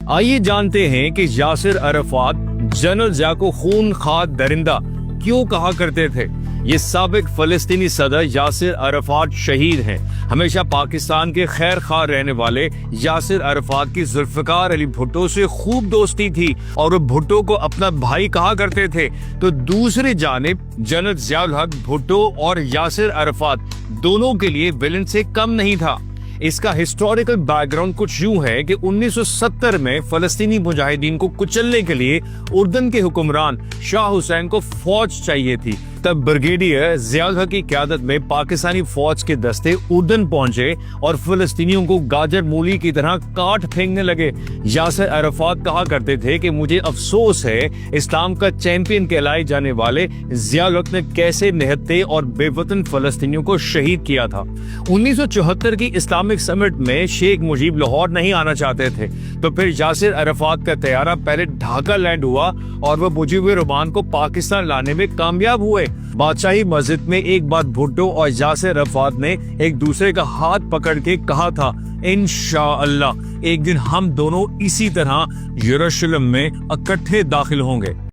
आइए जानते हैं कि यासिर अरफात जनरल ज़िया को खूनख्वार दरिंदा क्यों कहा करते थे। ये साबिक फलस्तीनी सदर यासिर अरफात शहीद हैं। हमेशा पाकिस्तान के खैर खा रहने वाले यासिर अरफात की जुल्फिकार अली भुट्टो से खूब दोस्ती थी और वो भुट्टो को अपना भाई कहा करते थे। तो दूसरी जानिब जनरल ज़ियाउल हक भुट्टो और यासिर अरफात दोनों के लिए विलन से कम नहीं था। इसका हिस्टोरिकल बैकग्राउंड कुछ यूं है कि 1970 में फलस्तीनी मुजाहिदीन को कुचलने के लिए उर्दन के हुक्मरान शाह हुसैन को फौज चाहिए थी। तब ब्रिगेडियर ज़ियाउल हक की क़यादत में पाकिस्तानी फौज के दस्ते उर्दन पहुंचे और फलस्तीनियों को गाजर मूली की तरह काट फेंकने लगे। यासिर अरफात कहा करते थे कि मुझे अफसोस है इस्लाम का चैंपियन कहलाए जाने वाले ज़ियाउल हक ने कैसे निहत्ते और बेवतन फलस्तीनियों को शहीद किया था। 1974 की इस्लामिक समिट में शेख मुजीब लाहौर नहीं आना चाहते थे, तो फिर यासिर अरफात का तैयारा पहले ढाका लैंड हुआ और वह मुजीब रहमान को पाकिस्तान लाने में कामयाब हुए। बादशाही मस्जिद में एक बार भुट्टो और यासिर अरफात ने एक दूसरे का हाथ पकड़ के कहा था, इंशाअल्लाह एक दिन हम दोनों इसी तरह यरूशलेम में इकट्ठे दाखिल होंगे।